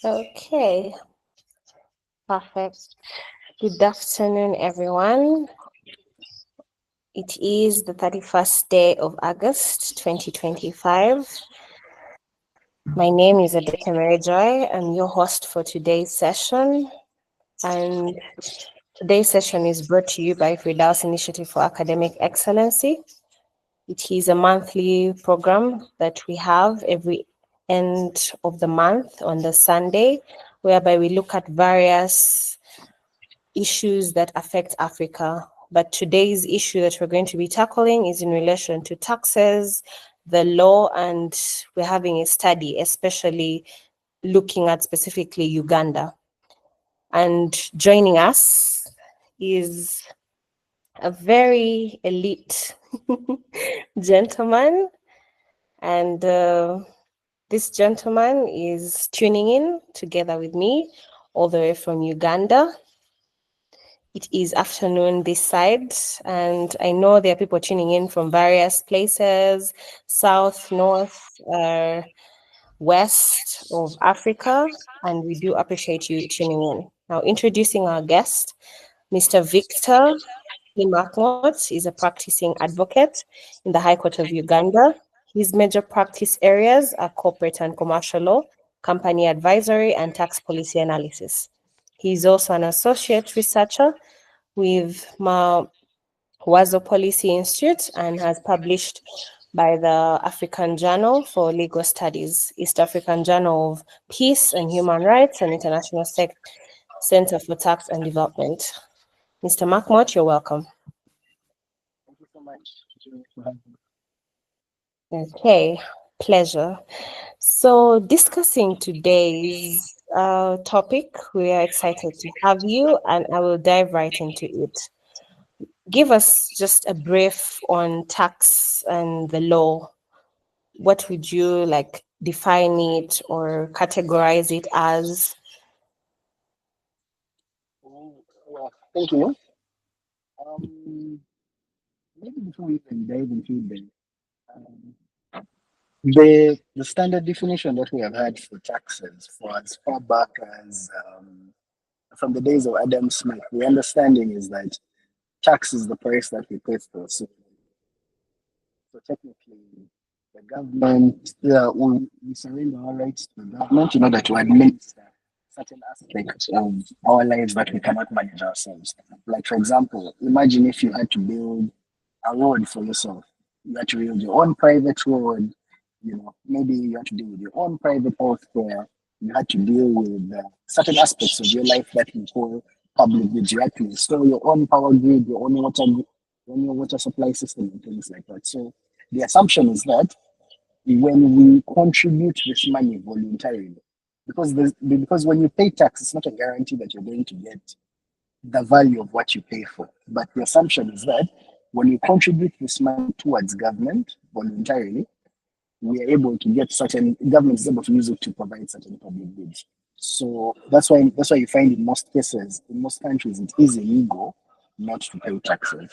Okay, perfect. Good afternoon, everyone. It is the 31st day of August 2025. My name is Adete Mary Joy. I'm your host for today's session. And today's session is brought to you by Fridaus Initiative for Academic Excellency. It is a monthly program that we have every end of the month on the Sunday, whereby we look at various issues that affect Africa. But today's issue that we're going to be tackling is in relation to taxes, the law, and we're having a study, especially looking at specifically Uganda. And joining us is a very elite gentleman. And this gentleman is tuning in together with me all the way from Uganda. It is afternoon this side, and I know there are people tuning in from various places, south, north, west of Africa, and we do appreciate you tuning in. Now, introducing our guest, Mr. Victor Makmot is a practicing advocate in the High Court of Uganda. His major practice areas are corporate and commercial law, company advisory, and tax policy analysis. He is also an associate researcher with Wazo Policy Institute and has published by the African Journal for Legal Studies, East African Journal of Peace and Human Rights, and International Center for Tax and Development. Mr. Makmot, you're welcome. Thank you so much. Okay, pleasure. So, discussing today's topic, we are excited to have you, and I will dive right into it. Give us just a brief on tax and the law. What would you like define it or categorize it as? Well, thank you. Um, Maybe before we even dive into um, the standard definition that we have had for taxes for as far back as from the days of Adam Smith, the understanding is that tax is the price that we pay for. So technically, the government, we surrender our rights to the government in order to administer certain aspects of our lives that we cannot manage ourselves. Like, for example, imagine if you had to build a road for yourself. You had to build your own private road. Maybe you had to deal with your own private healthcare. You had to deal with certain aspects of your life that we call public goods. You had to install your own power grid, your own water supply system, and things like that. So the assumption is that when we contribute this money voluntarily, because when you pay tax, it's not a guarantee that you're going to get the value of what you pay for. But the assumption is that when you contribute this money towards government voluntarily, we are able to get certain government is able to use it to provide certain public goods. So that's why you find in most cases, in most countries, it is illegal not to pay taxes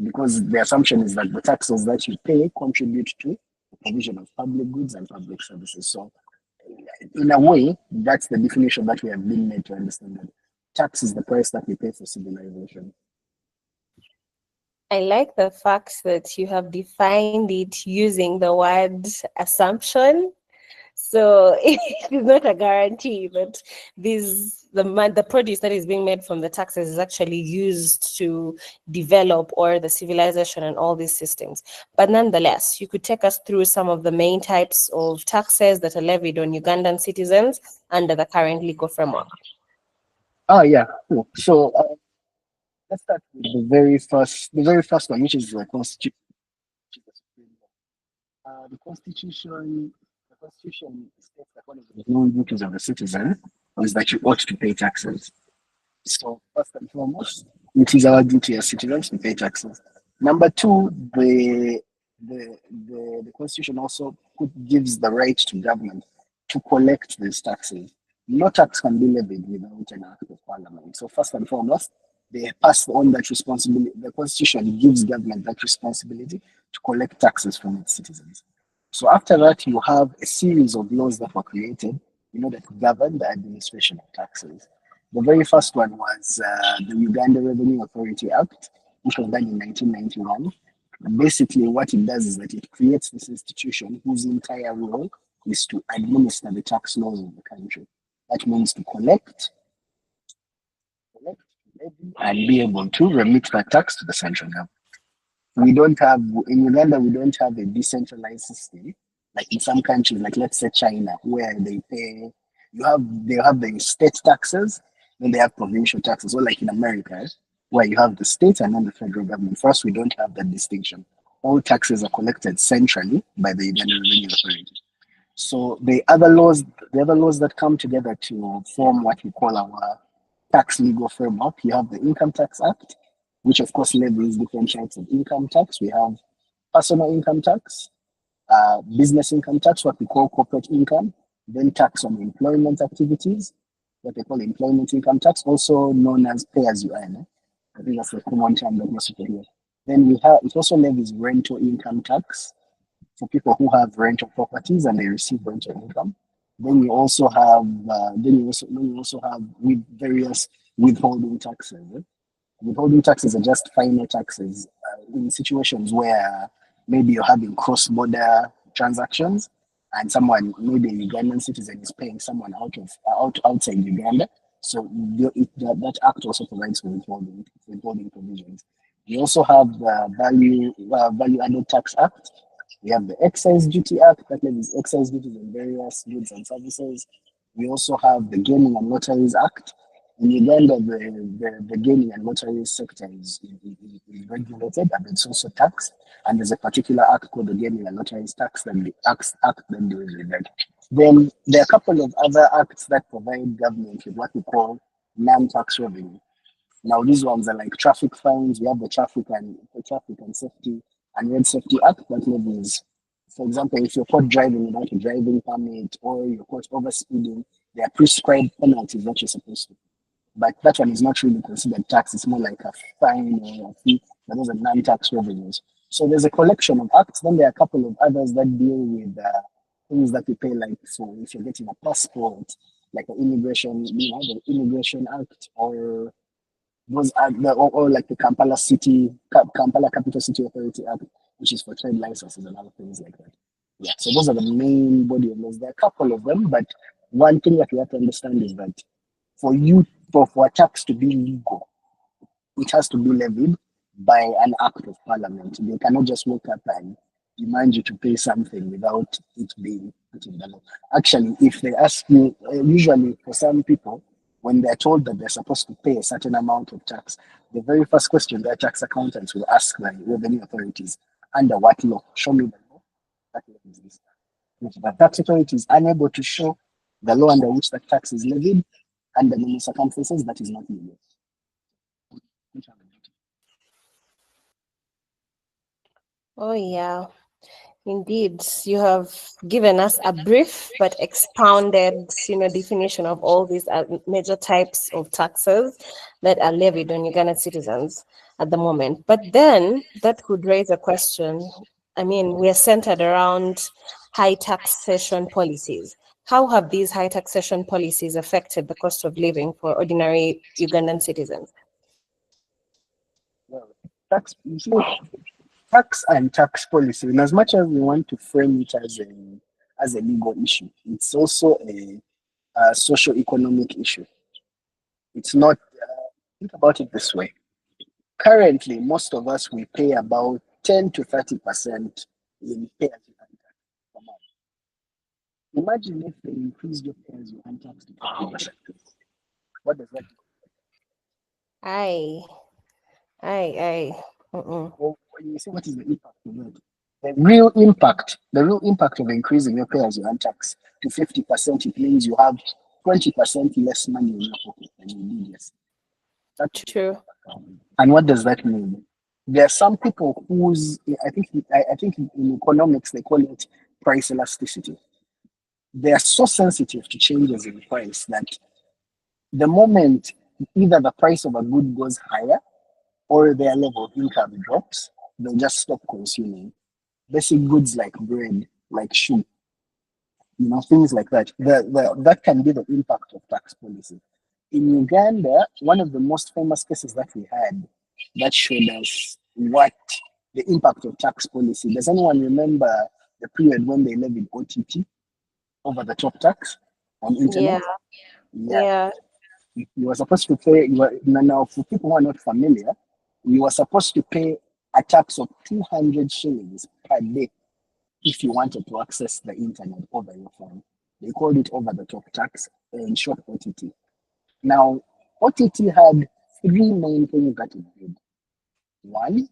because the assumption is that the taxes that you pay contribute to the provision of public goods and public services. So, in a way, that's the definition that we have been made to understand that tax is the price that we pay for civilization. I like the fact that you have defined it using the word assumption. So it is not a guarantee, but the produce that is being made from the taxes is actually used to develop or the civilization and all these systems. But nonetheless, you could take us through some of the main types of taxes that are levied on Ugandan citizens under the current legal framework. Oh yeah, cool. So let's start with the very first one, which is the constitution. The constitution states that one of the main duties of the citizen is that you ought to pay taxes. So first and foremost, it is our duty as citizens to pay taxes. Number two, the constitution also gives the right to government to collect these taxes. No tax can be levied without an act of parliament. So first and foremost, they pass on that responsibility. The constitution gives government that responsibility to collect taxes from its citizens. So after that, you have a series of laws that were created that govern the administration of taxes. The very first one was the Uganda Revenue Authority Act, which was done in 1991. Basically, what it does is that it creates this institution whose entire role is to administer the tax laws of the country. That means to collect, levy, and be able to remit that tax to the central government. We don't have in Uganda, we don't have a decentralized system like in some countries, like let's say China, where they have the state taxes, then they have provincial taxes, or like in America, where you have the state and then the federal government. First, we don't have that distinction. All taxes are collected centrally by the Uganda Revenue Authority. So the other laws that come together to form what we call our tax legal framework, you have the Income Tax Act, which of course levies different types of income tax. We have personal income tax, business income tax, what we call corporate income, then tax on employment activities, what they call employment income tax, also known as pay as you earn. I think that's the common term that most people hear. Then we have it also levies rental income tax for people who have rental properties and they receive rental income. Then you also have with various withholding taxes. Withholding taxes are just final taxes in situations where maybe you're having cross-border transactions and someone, maybe a Ugandan citizen, is paying someone outside Uganda. So that act also provides for withholding provisions. We also have the Value Added Tax Act. We have the Excise Duty Act that levies excise duties on various goods and services. We also have the Gaming and Lotteries Act. In Uganda, the gaming and lottery sector is regulated and it's also taxed. And there's a particular act called the Gaming and Lotteries Tax that the act that deals with that. Then there are a couple of other acts that provide government with what we call non-tax revenue. Now these ones are like traffic fines. We have the Traffic and Safety and Road Safety Act that levies. For example, if you're caught driving without a driving permit or you're caught over speeding, there are prescribed penalties that you're supposed to. But that one is not really considered tax. It's more like a fine or a fee, but those are non-tax revenues. So there's a collection of acts. Then there are a couple of others that deal with things that we pay, like so if you're getting a passport, like the immigration, the Immigration Act, or or like the Kampala Capital City Authority Act, which is for trade licenses and other things like that. Yeah, so those are the main body of laws. There are a couple of them, but one thing that you have to understand is that for you for a tax to be legal, it has to be levied by an act of parliament. They cannot just wake up and demand you to pay something without it being put in the law. Actually, if they ask you, usually for some people, when they're told that they're supposed to pay a certain amount of tax, the very first question their tax accountants will ask the revenue authorities, under what law? Show me the law. That law is this. If the tax authority is unable to show the law under which the tax is levied, under many circumstances, that is not legal. Oh, yeah. Indeed, you have given us a brief but expounded, definition of all these major types of taxes that are levied on Ugandan citizens at the moment. But then that could raise a question. I mean, we are centered around high taxation policies. How have these high taxation policies affected the cost of living for ordinary Ugandan citizens? Well, tax and tax policy, in as much as we want to frame it as a legal issue, it's also a socio-economic issue. It's not. Think about it this way. Currently, most of us we pay about 10 to 30% in pay as you earn tax per month. Imagine if they increased your pay as you earn tax to 50%. What does that do? Aye, aye. Well, you see what is the impact of that? The real impact of increasing your pay as you earn tax to 50%, it means you have 20% less money in your pocket than you did yesterday. That's the True. And what does that mean? There are some people I think in economics they call it price elasticity. They are so sensitive to changes in price that the moment either the price of a good goes higher or their level of income drops, they'll just stop consuming basic goods like bread, like shoe. things like that. That can be the impact of tax policy. In Uganda, one of the most famous cases that we had that showed us what the impact of tax policy. Does anyone remember the period when they levied OTT, over the top tax, on internet? Yeah, Yeah, yeah, you were supposed to pay. Now, for people who are not familiar, you were supposed to pay a tax of 200 shillings per day if you wanted to access the internet over your phone. They called it over the top tax, in short OTT. Now, OTT had three main things that it did. One,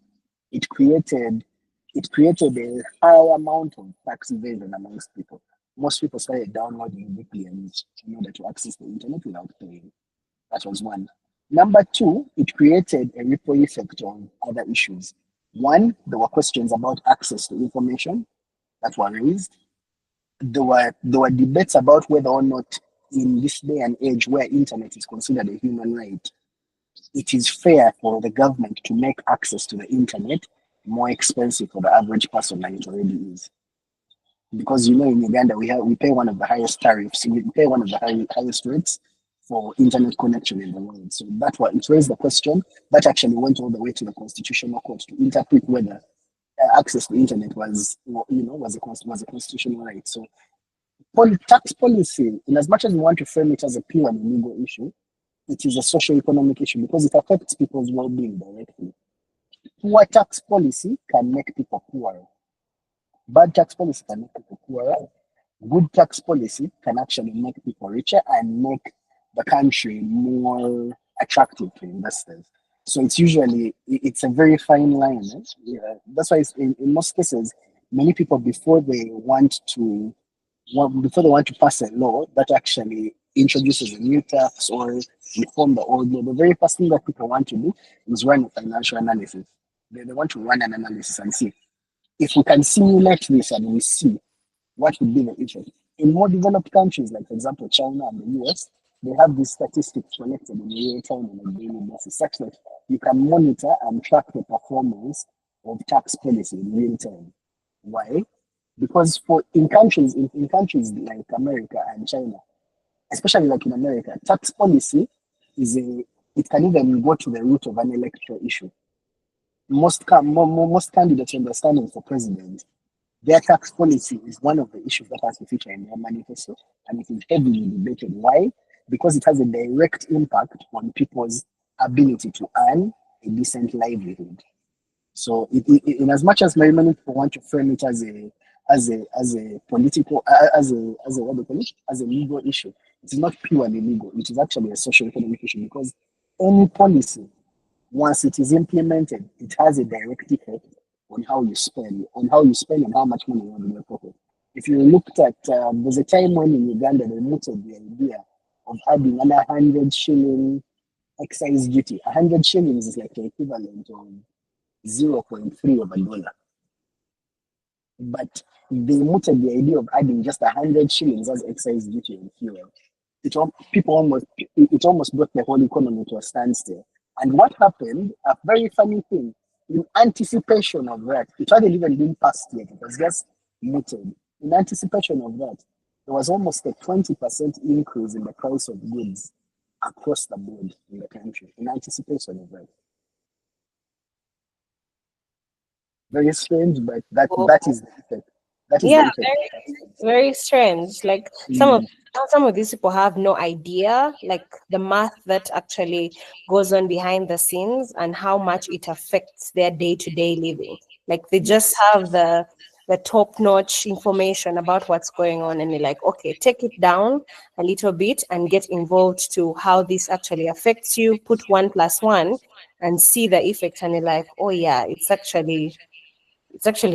it created it created a high amount of tax evasion amongst people. Most people started downloading VPNs in order to access the internet without paying. That was one. Number two, it created a ripple effect on other issues. One, there were questions about access to information that were raised. There were debates about whether or not, in this day and age where internet is considered a human right, it is fair for the government to make access to the internet more expensive for the average person than it already is. Because in Uganda we pay one of the highest tariffs, we pay one of the highest rates for internet connection in the world. So that was it raised the question that actually went all the way to the constitutional court to interpret whether access to internet was a constitutional right. So tax policy, in as much as we want to frame it as a pure and legal issue, it is a socio-economic issue because it affects people's well-being directly. Poor tax policy can make people poorer. Bad tax policy can make people poorer. Good tax policy can actually make people richer and make the country more attractive to investors. So it's a very fine line. Yeah, that's why in most cases, many people before they want to pass a law that actually introduces a new tax or reform the old law, the very first thing that people want to do is run a financial analysis. They want to run an analysis and see if we can simulate this and we see what would be the effect. In more developed countries, like for example China and the US, they have these statistics collected in real time on a daily basis, such that you can monitor and track the performance of tax policy in real time. Why? Because in countries like America and China, especially like in America, tax policy is a it can even go to the root of an electoral issue. Most candidates on the standing for president, their tax policy is one of the issues that has to feature in their manifesto, and it is heavily debated. Why? Because it has a direct impact on people's ability to earn a decent livelihood. So, in as much as many people want to frame it as a political as a what do you call it as a legal issue, it is not purely legal. It is actually a social economic issue because any policy, once it is implemented, it has a direct effect on how you spend and how much money you have in your pocket. If you looked at, there's a time when in Uganda they mooted the idea of adding another 100 shilling excise duty. 100 shillings is like the equivalent of 0.3 of a dollar. But they mooted the idea of adding just 100 shillings as excise duty on fuel. It almost brought the whole economy to a standstill. And what happened? A very funny thing. In anticipation of that, it hadn't even been passed yet. It was just mooted. In anticipation of that, there was almost a 20% increase in the price of goods across the board in the country. In anticipation of that, very strange, but that oh, that is the effect. That is the yeah, effect. very strange. Like Mm, some of these people have no idea, like the math that actually goes on behind the scenes and how much it affects their day-to-day living. Like they just yes. have the top-notch information about what's going on, and they're like, okay, take it down a little bit and get involved to how this actually affects you. Put one plus one and see the effect, and you're like, oh yeah, it's actually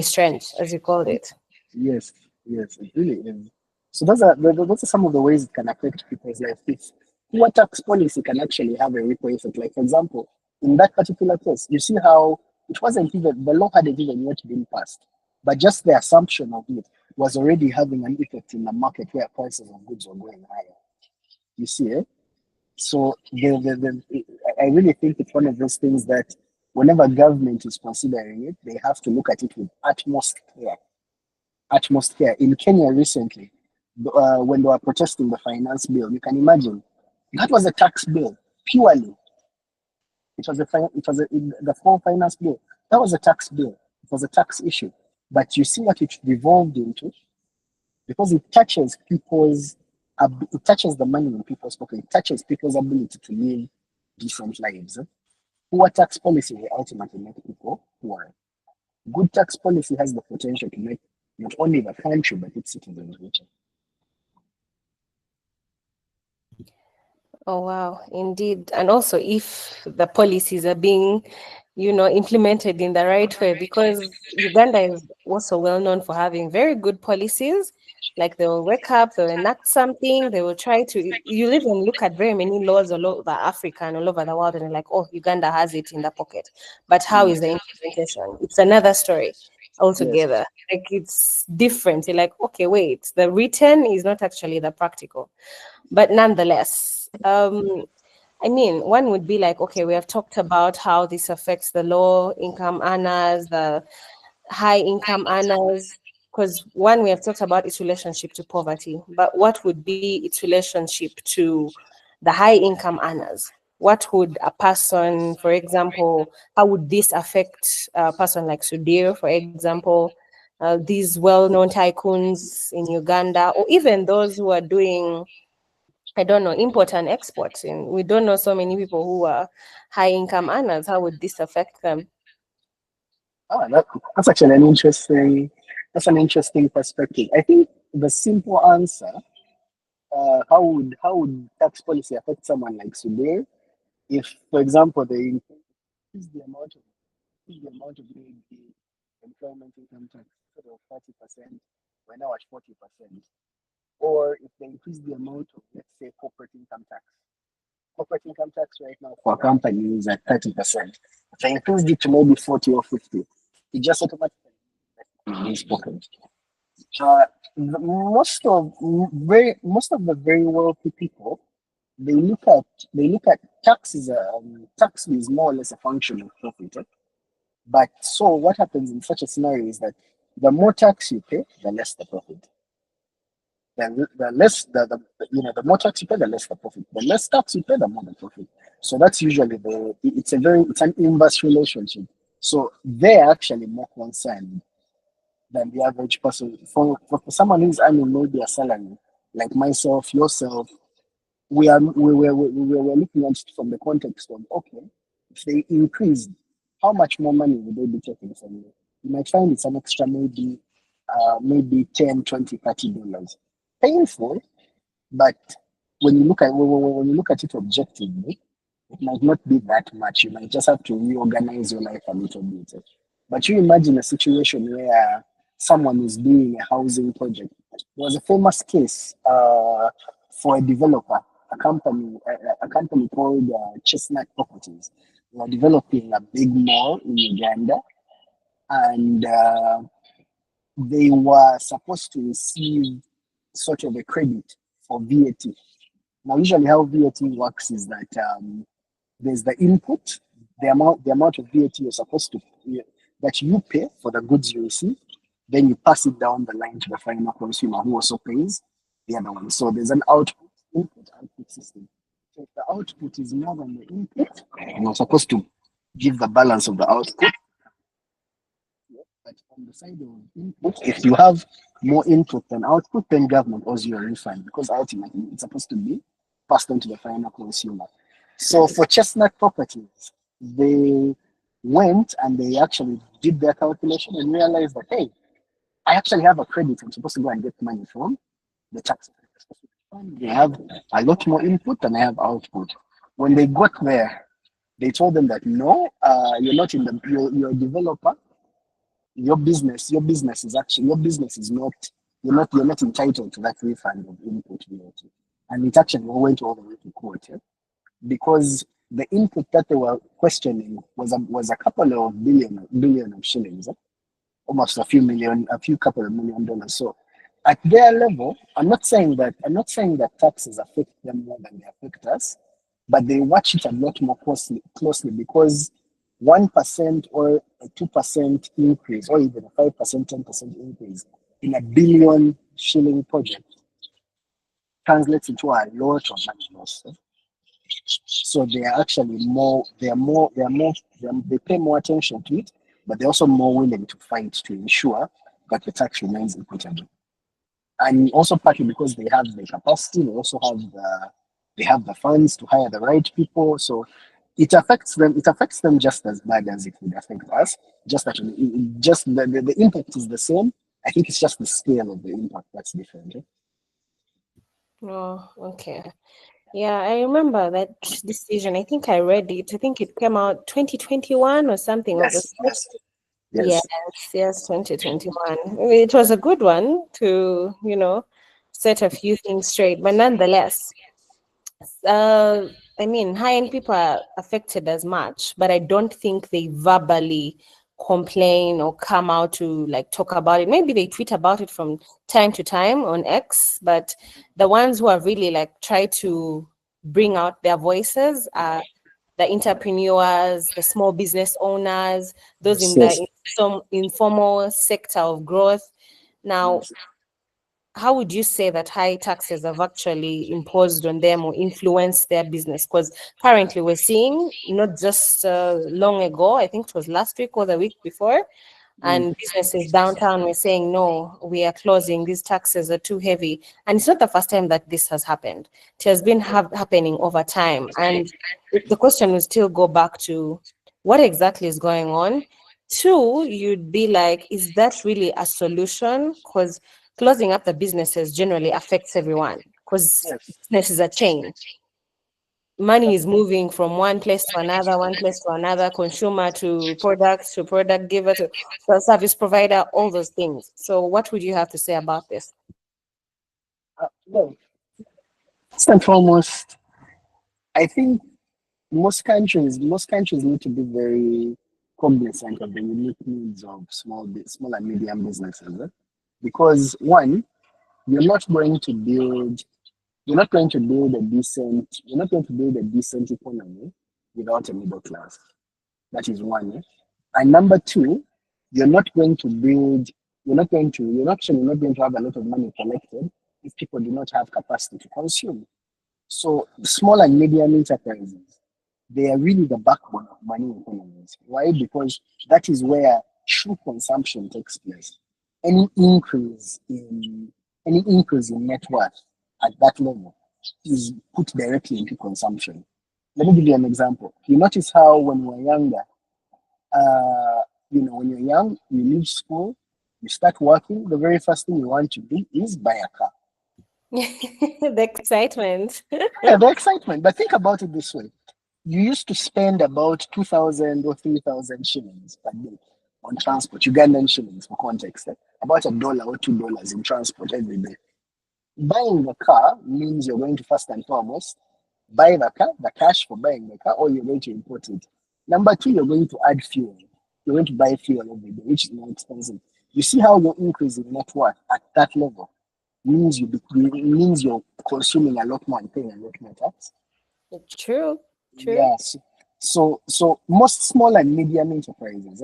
strange, as you called it. Yes, yes, it really is. So those are some of the ways it can affect people's life. It's poor tax policy can actually have a ripple effect. Like for example, in that particular case, you see how it wasn't even the law hadn't even yet been passed, but just the assumption of it was already having an effect in the market where prices of goods were going higher. You see, eh? So I really think it's one of those things that whenever government is considering it, they have to look at it with utmost care. Utmost care. In Kenya recently, when they were protesting the finance bill. You can imagine that was a tax bill purely. The full finance bill. That was a tax bill. It was a tax issue. But you see what it devolved into, because it touches it touches the money in people's pocket. It touches people's ability to live decent lives. Poor tax policy will ultimately make people poor. Good tax policy has the potential to make not only the country but its citizens richer. Oh, wow, indeed. And also, if the policies are being, implemented in the right way, because Uganda is also well known for having very good policies. Like they will wake up, they'll enact something, they will try to. You even look at very many laws all over Africa and all over the world, and you're like, oh, Uganda has it in the pocket. But how is the implementation? It's another story Yes. altogether. Like it's different. You're like, okay, wait, the written is not actually the practical. But nonetheless, I mean, one would be like, okay, we have talked about how this affects the low income earners, the high income earners, because one, we have talked about its relationship to poverty, but what would be its relationship to the high income earners? What would a person, for example, how would this affect a person like Sudir, for example, these well known tycoons in Uganda, or even those who are doing, I don't know, import and export? And we don't know so many people who are high income earners. How would this affect them? Ah, that's actually an interesting perspective. I think the simple answer, how would tax policy affect someone like Subir if, for example, they increase the amount of maybe employment income tax instead of 30%, we're now at 40%, or if they increase the amount of, let's say, corporate income tax. Corporate income tax right now for a company is at 30%. If they increased it to maybe 40 or 50, it just automatically in his pocket. Uh, most of the very wealthy people, they look at taxes. Tax is more or less a function of profit. But so what happens in such a scenario is that the more tax you pay, the less the profit. The less the more tax you pay, the less the profit. The less tax you pay, the more the profit. So that's usually it's an inverse relationship. So they're actually more concerned than the average person. For someone who's earning maybe a salary, like myself, yourself, we're looking at it from the context of, okay, if they increase, how much more money would they be taking from you? You might find it's an extra maybe 10, 20, $30. Painful, but when you look at it objectively, it might not be that much. You might just have to reorganize your life a little bit. But you imagine a situation where someone is doing a housing project. There was a famous case for a developer, a company called Chestnut Properties. They were developing a big mall in Uganda, and they were supposed to receive sort of a credit for VAT. Now, usually how VAT works is that there's the input, the amount of VAT you're supposed to that you pay for the goods you receive, then you pass it down the line to the final consumer who also pays the other one. So there's an output system. So if the output is more than the input, you're supposed to give the balance of the output. But on the side of input, if you have more input than output, then government owes you a refund because ultimately it's supposed to be passed on to the final consumer. So for Chestnut Properties, they went and they actually did their calculation and realized that, hey, I actually have a credit. I'm supposed to go and get money from the tax. They have a lot more input than I have output. When they got there, they told them that no, you're not in the you're a developer. Your business is not you're not entitled to that refund of input VAT. And it actually went all the way to court, because the input that they were questioning was a couple of billion of shillings, almost a few couple of $1 million. So at their level, I'm not saying that taxes affect them more than they affect us, but they watch it a lot more closely because 1% or a 2% increase, or even a 5%, 10% increase in a billion shilling project translates into a lot of money loss. So they are actually more, they pay more attention to it, but they're also more willing to fight to ensure that the tax remains equitable. And also partly because they have the capacity, they have the funds to hire the right people. So it affects them just as bad as it would affect us. Just that just the impact is the same. I think it's just the scale of the impact that's different. Eh? Oh, okay. Yeah, I remember that decision. I think I read it. I think it came out 2021 or something of the Yes, sort. yes, Yes, yes. yes, 2021. It was a good one to, set a few things straight. But nonetheless, uh, I mean, high-end people are affected as much, but I don't think they verbally complain or come out to like talk about it. Maybe they tweet about it from time to time on X, but the ones who are really like try to bring out their voices are the entrepreneurs, the small business owners, those Yes, in the yes. informal sector of growth. Now, Yes. how would you say that high taxes have actually imposed on them or influenced their business? Because currently we're seeing, not just long ago, I think it was last week or the week before, Mm, and businesses downtown were saying, no, we are closing, these taxes are too heavy. And it's not the first time that this has happened. It has been happening over time. And the question will still go back to what exactly is going on. Two, you'd be like, is that really a solution? Because closing up the businesses generally affects everyone, because yes. business is a chain. Money is moving from one place to another, one place to another, consumer to product giver to service provider, all those things. So what would you have to say about this? Well, first and foremost, I think most countries need to be very cognizant of the unique needs of small and medium businesses. Eh? Because one, you're not going to build you're not going to build a decent economy without a middle class. That is one. Eh? And number two, you're not going to build you're actually not going to have a lot of money collected if people do not have capacity to consume. So small and medium enterprises, they are really the backbone of money economies. Why? Because that is where true consumption takes place. Any increase in any increase in net worth at that level is put directly into consumption. Let me give you an example. You notice how when we're younger, when you're young, you leave school, you start working, the very first thing you want to do is buy a car. The excitement. Yeah, the excitement. But think about it this way. You used to spend about 2,000 or 3,000 shillings per day on transport, Ugandan shillings for context, about $1 or $2 in transport every day. Buying the car means you're going to first and foremost buy the car, the cash for buying the car, or you're going to import it. Number two, you're going to add fuel. You're going to buy fuel every day, which is more expensive. You see how your increase in net worth at that level means you're consuming a lot more and paying a lot more tax. True, true. Yes. So most small and medium enterprises,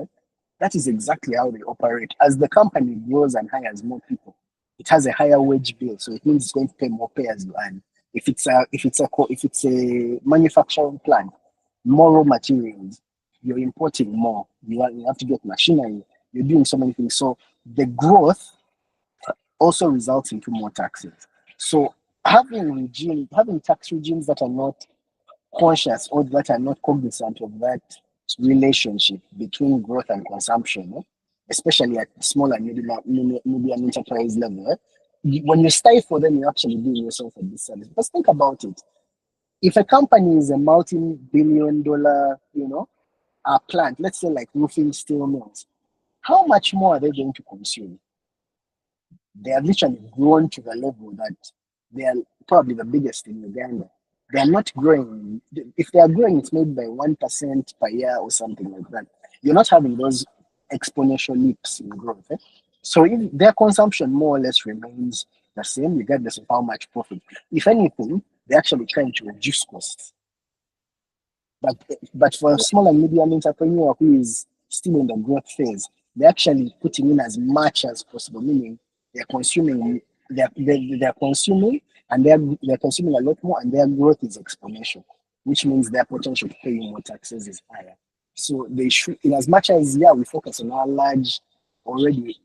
that is exactly how they operate. As the company grows and hires more people, it has a higher wage bill, so it means it's going to pay more pay as you earn. If it's a manufacturing plant, more raw materials, you're importing more. You have to get machinery. You're doing so many things. So the growth also results into more taxes. So having tax regimes that are not conscious or that are not cognizant of that relationship between growth and consumption, especially at small and medium enterprise level. When you stifle them, you're actually doing yourself a disservice. Because think about it. If a company is a multi-billion dollar, plant, let's say like roofing steel mills, how much more are they going to consume? They have literally grown to the level that they are probably the biggest in Uganda. They are not growing. If they are growing, it's maybe by 1% per year or something like that. You're not having those exponential leaps in growth. Eh? So if their consumption more or less remains the same, regardless of how much profit. If anything, they're actually trying to reduce costs. But but for a small and medium entrepreneur who is still in the growth phase, they're actually putting in as much as possible, meaning they're consuming, they're consuming and they're consuming a lot more, and their growth is exponential, which means their potential to pay more taxes is higher. So they should, in as much as yeah, we focus on our large already,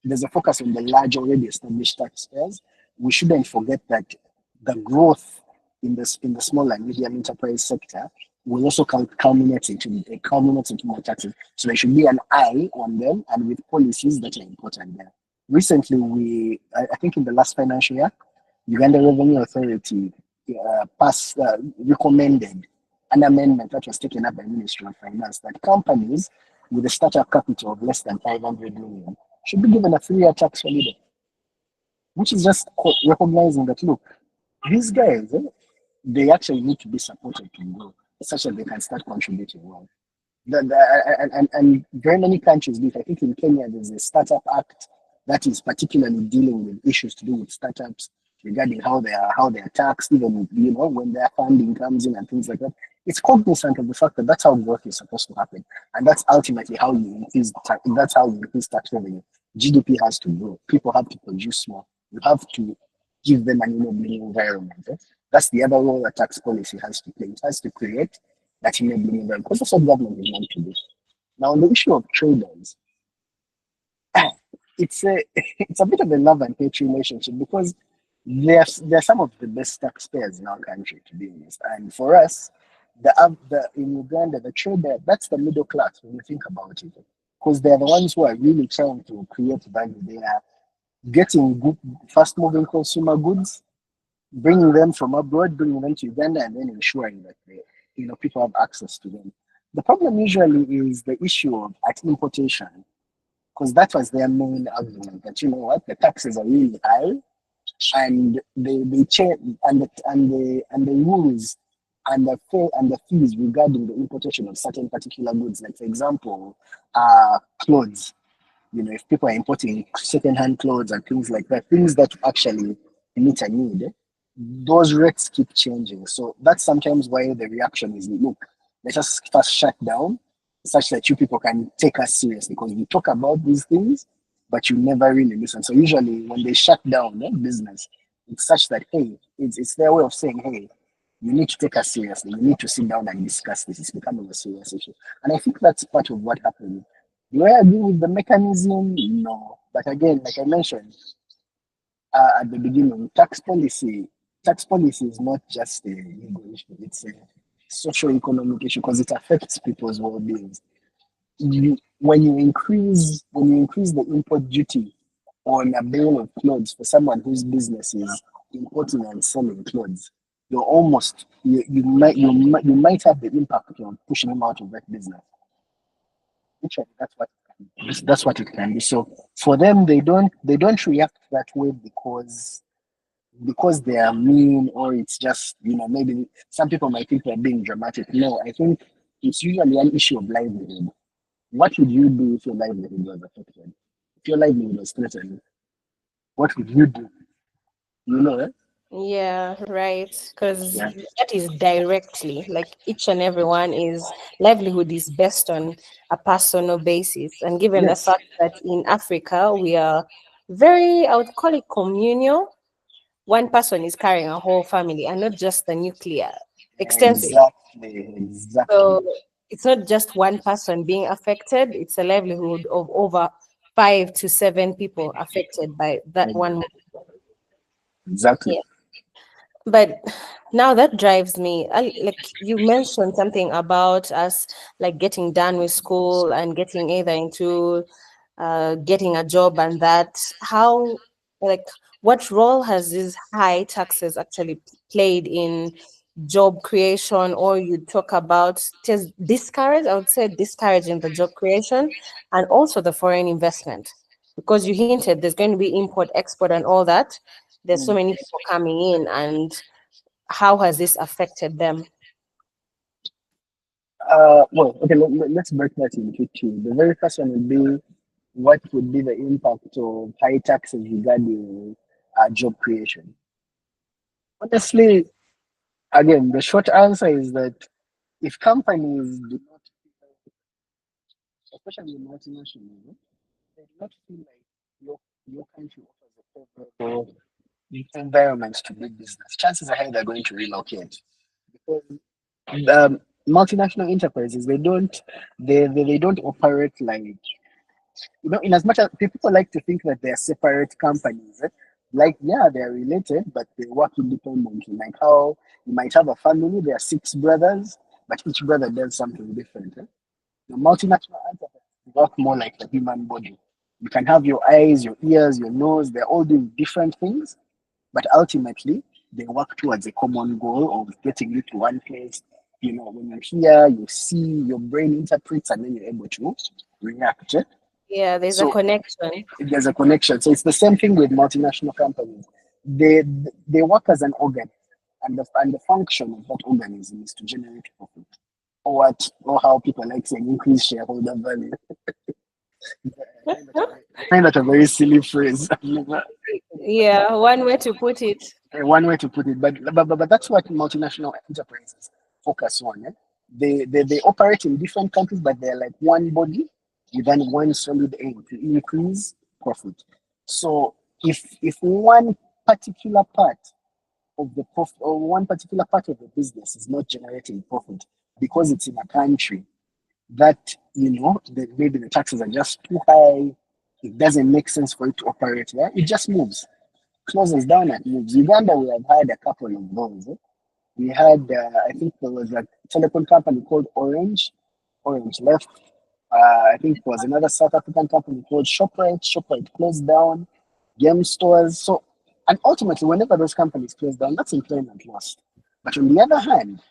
there's a focus on the large already established taxpayers. We shouldn't forget that the growth in the small and medium enterprise sector will also culminate into more taxes. So there should be an eye on them and with policies that are important there. Recently, I think in the last financial year, Uganda Revenue Authority recommended an amendment that was taken up by Ministry of Finance that companies with a startup capital of less than 500 million should be given a 3-year tax holiday, which is just recognizing that look, these guys, they actually need to be supported to grow such that they can start contributing well. And very many countries do it. I think in Kenya there's a startup act that is particularly dealing with issues to do with startups regarding how they are taxed, even when their funding comes in and things like that. It's cognizant of the fact that that's how growth is supposed to happen, and that's ultimately how you increase that's how you increase tax revenue. GDP has to grow. People have to produce more. You have to give them an enabling environment. That's the other role that tax policy has to play. It has to create that enabling environment because that's what government is meant to do. Now, on the issue of traders, it's a it's a bit of a love and hate relationship because they're some of the best taxpayers in our country, to be honest. And for us, the in Uganda, the trader, that's the middle class when you think about it, because they're the ones who are really trying to create value. They are getting good, fast moving consumer goods, bringing them from abroad, bringing them to Uganda, and then ensuring that people have access to them. The problem usually is the issue of at importation, because that was their main argument that the taxes are really high, and they change and the rules and the fees regarding the importation of certain particular goods, like for example, clothes. If people are importing second-hand clothes and things like that, things that actually meet a need, those rates keep changing. So that's sometimes why the reaction is, look, let us first shut down such that you people can take us seriously because we talk about these things, but you never really listen. So usually when they shut down their business, it's such that, hey, it's their way of saying, hey, you need to take us seriously. You need to sit down and discuss this. It's becoming a serious issue. And I think that's part of what happened. Do I agree with the mechanism? No. But again, like I mentioned at the beginning, tax policy is not just a legal issue, it's a socio-economic issue because it affects people's well-being. When you increase the import duty on a bale of clothes for someone whose business is importing and selling clothes, you might have the impact of pushing him out of that business. Literally, that's what it can be. So for them, they don't react that way because they are mean, or it's just maybe some people might think they're being dramatic. No, I think it's usually an issue of livelihood. What would you do if your livelihood was affected? If your livelihood was threatened, what would you do? Eh? Yeah, right. Because Yeah. that is directly like each and everyone is livelihood is based on a personal basis. And given the Yes. fact that in Africa we are very, I would call it communal, one person is carrying a whole family and not just the nuclear, extensive. Exactly. Exactly. So it's not just one person being affected, it's a livelihood of over 5 to 7 people affected by that one. Exactly. But now that drives me. Like you mentioned something about us like getting done with school and getting either into getting a job and that. How, like, what role has these high taxes actually played in job creation? Or you talk about discourage, I would say discouraging the job creation and also the foreign investment, because you hinted there's going to be import, export, and all that. There's so Mm. many people coming in, and how has this affected them? Well, okay, let's break that into two. The very first one would be what would be the impact of high taxes regarding job creation? Honestly, again, the short answer is that if companies do not, especially multinational, they do not feel like your country offers a favorable environment to do business, chances are high they're going to relocate. Because multinational enterprises, they don't operate like, in as much as people like to think that they're separate companies. Like, yeah, they're related, but they work independently. Like how you might have a family, there are six brothers, but each brother does something different. The multinational enterprises work more like the human body. You can have your eyes, your ears, your nose, they're all doing different things, but ultimately they work towards a common goal of getting you to one place. When you hear, you see, your brain interprets, and then you're able to react. Yeah, there's a So connection. there's a connection. So it's the same thing with multinational companies. They they work as an organism, and the function of that organism is to generate profit, or how people like saying increase shareholder value. I find that a very silly phrase. Yeah, one way to put it. One way to put it, but that's what multinational enterprises focus on. They operate in different countries, but they're like one body with one solid aim to increase profit. So if one particular part of the profit, or one particular part of the business is not generating profit because it's in a country that, maybe the taxes are just too high, it doesn't make sense for it to operate there, it just moves, closes down and moves. Uganda, we have had a couple of those. We had, I think there was a telecom company called Orange. Orange left. I think there was another South African company called Shoprite. Shoprite closed down. Game stores. So, and ultimately, whenever those companies close down, that's employment lost. But on the other hand,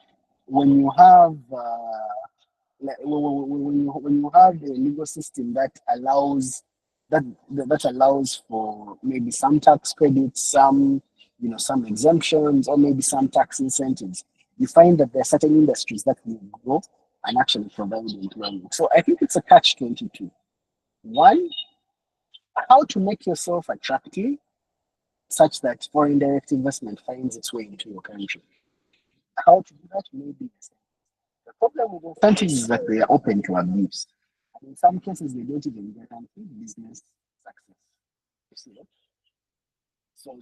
when you have like, when you have a legal system that allows for maybe some tax credits, some exemptions, or maybe some tax incentives, you find that there are certain industries that will grow and actually provide employment. So I think it's a catch-22. One, how to make yourself attractive such that foreign direct investment finds its way into your country. How to do that, maybe. The problem with incentives is that they are open to abuse. And in some cases, they don't even guarantee business success. You see that? So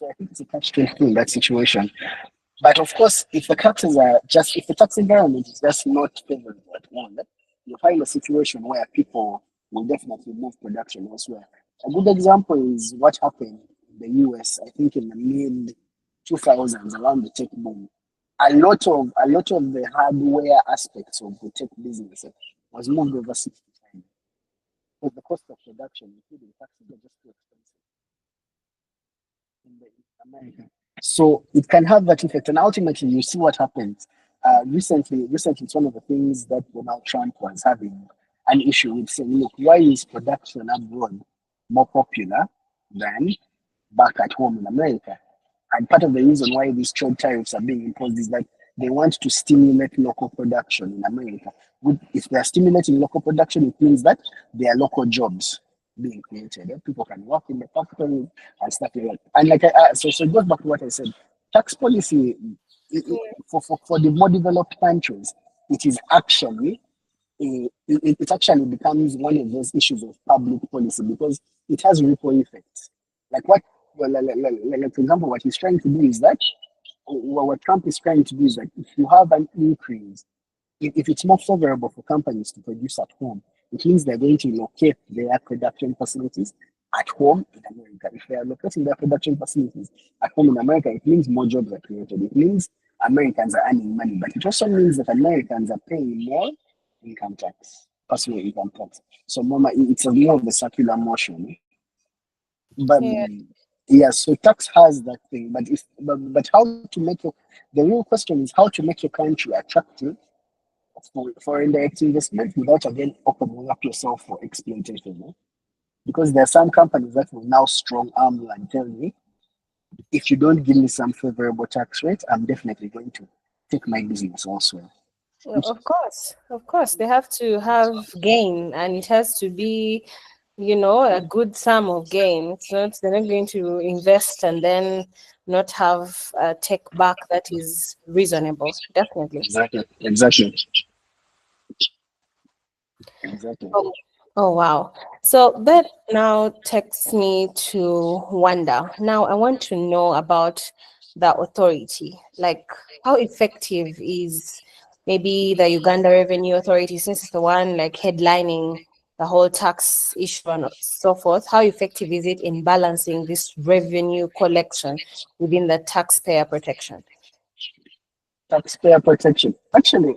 I think it's a catch-22 in that situation. But of course, if the tax environment is just not favorable at all, you find a situation where people will definitely move production elsewhere. A good example is what happened in the US, I think in the mid 2000s around the tech boom. A lot of the hardware aspects of the tech business was moved overseas to China because the cost of production, including taxes, are just too expensive in America. So it can have that effect, and ultimately, you see what happens. Recently, it's one of the things that Donald Trump was having an issue with, saying, "Look, why is production abroad more popular than back at home in America?" And part of the reason why these trade tariffs are being imposed is that they want to stimulate local production in America. If they are stimulating local production, it means that there are local jobs being created. People can work in the factory and stuff like that. And so it goes back to what I said. Tax policy for the more developed countries, it is actually it actually becomes one of those issues of public policy because it has ripple effects. Like what, well, for example, what he's trying to do is that, what Trump is trying to do is that if you have an increase, if it's more favorable for companies to produce at home, it means they're going to locate their production facilities at home in America. If they are locating their production facilities at home in America, it means more jobs are created. It means Americans are earning money, but it also means that Americans are paying more income tax, personal income tax. So, mama, it's a more of a circular motion. But Yeah. yeah, so tax has that thing. But how to make the real question is how to make your country attractive for indirect investment without again opening up yourself for exploitation. Because there are some companies that will now strong arm you and tell me, if you don't give me some favorable tax rate, I'm definitely going to take my business elsewhere. Well, of course, they have to have gain, and it has to be, a good sum of gain. It's not they're not going to invest and then not have a take back that is reasonable. Definitely. Exactly. Exactly. Exactly. Oh, wow. So that now takes me to wonder. Now, I want to know about the authority. Like, how effective is maybe the Uganda Revenue Authority, since it's the one like headlining the whole tax issue and so forth? How effective is it in balancing this revenue collection within the taxpayer protection? Taxpayer protection. Actually,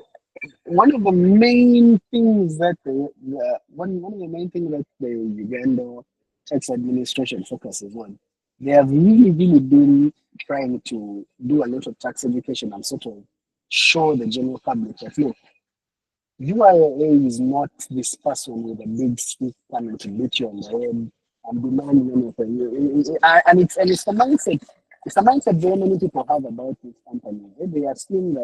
one of the main things that one of the main things that the Uganda tax administration focuses on, they have really been trying to do a lot of tax education and sort of show the general public that look, UIA is not this person with a big stick coming to beat you on the head and demand money from you. And it's the mindset. It's the mindset very many people have about this company. They assume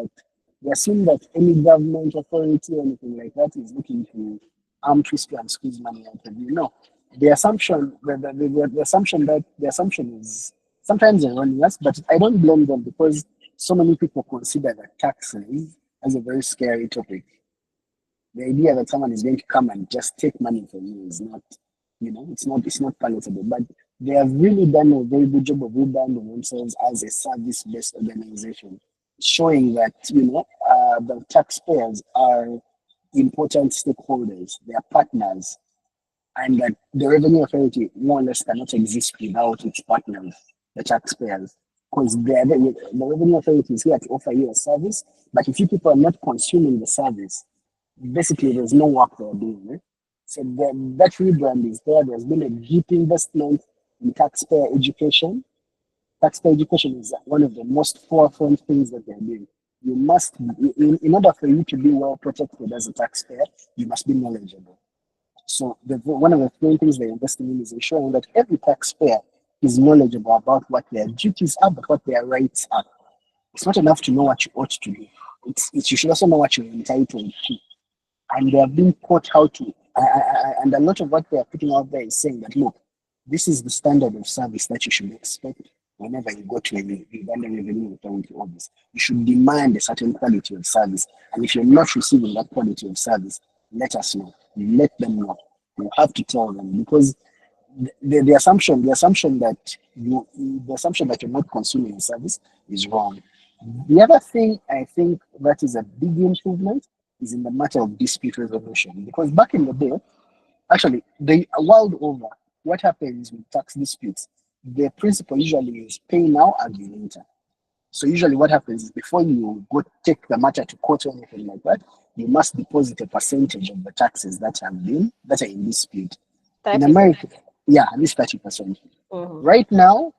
that any government authority or anything like that is looking to arm twist you and squeeze money out of you. No, the assumption is sometimes erroneous, but I don't blame them because so many people consider that taxes as a very scary topic. The idea that someone is going to come and just take money from you is not, it's not palatable. But they have really done a very good job of rebranding themselves as a service-based organization, showing that the taxpayers are important stakeholders, they are partners, and that the revenue authority more or less cannot exist without its partners, the taxpayers. Because the revenue authority is here to offer you a service, but if you people are not consuming the service, basically there's no work they're doing. Eh? So that rebrand is there. There's been a deep investment in taxpayer education. Taxpayer education is one of the most forefront things that they're doing. You must, in order for you to be well protected as a taxpayer, you must be knowledgeable. So one of the main things they're investing in is ensuring that every taxpayer is knowledgeable about what their duties are, but what their rights are. It's not enough to know what you ought to do. You should also know what you're entitled to, and they have been taught how to. And a lot of what they are putting out there is saying that look, this is the standard of service that you should expect whenever you go to a Uganda Revenue Authority office. You should demand a certain quality of service, and if you're not receiving that quality of service, let us know. Let them know. You have to tell them because the assumption that you're not consuming the service is wrong. The other thing I think that is a big improvement is in the matter of dispute resolution. Because back in the day, actually, the world over, what happens with tax disputes? The principle usually is pay now, argue later. So usually what happens is before you go take the matter to court or anything like that, you must deposit a percentage of the taxes that are in dispute. In 30%. America, yeah, at least 30%. Mhm. Right now,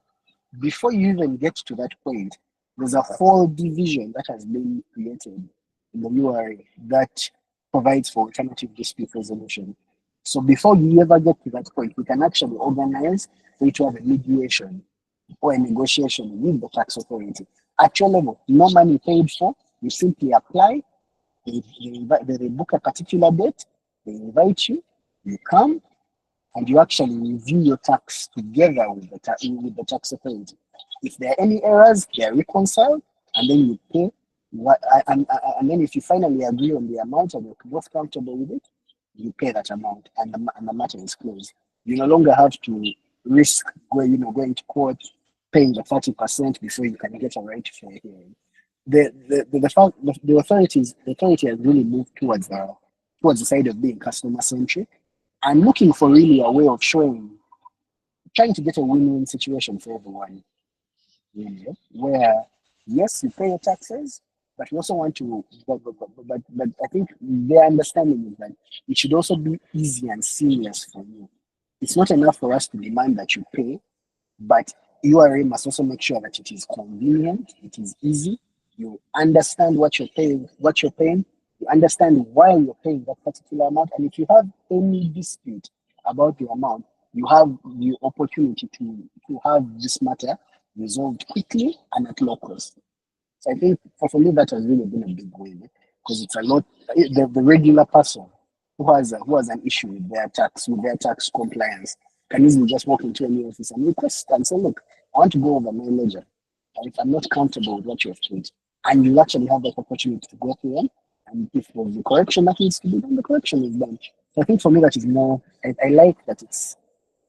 before you even get to that point, there's a whole division that has been created in the URA that provides for alternative dispute resolution. So before you ever get to that point, we can actually organize for you to have a mediation or a negotiation with the tax authority. At your level, no money paid for, you simply apply, they book a particular date, they invite you, you come, and you actually review your tax together with the tax authority. If there are any errors, they are reconciled, and then you pay. And then if you finally agree on the amount and you're both comfortable with it, you pay that amount, and the matter is closed. You no longer have to risk going to court, paying the 30% before you can get a right for a hearing. The authority has really moved towards the side of being customer centric and looking for really a way of trying to get a win-win situation for everyone, really, where yes, you pay your taxes, but you also want to, but I think their understanding is that it should also be easy and seamless for you. It's not enough for us to demand that you pay, but URA must also make sure that it is convenient, it is easy, you understand what you're paying, you understand why you're paying that particular amount, and if you have any dispute about the amount, you have the opportunity to have this matter resolved quickly and at low cost. So I think for me that has really been a big win because it's a lot. The regular person who has an issue with their tax compliance can easily just walk into any office and request and say, look, I want to go over my ledger. And if I'm not comfortable with what you have told, and you actually have that opportunity to go through them, and if there's a correction that needs to be done, the correction is done. So I think for me that is more. I like that it's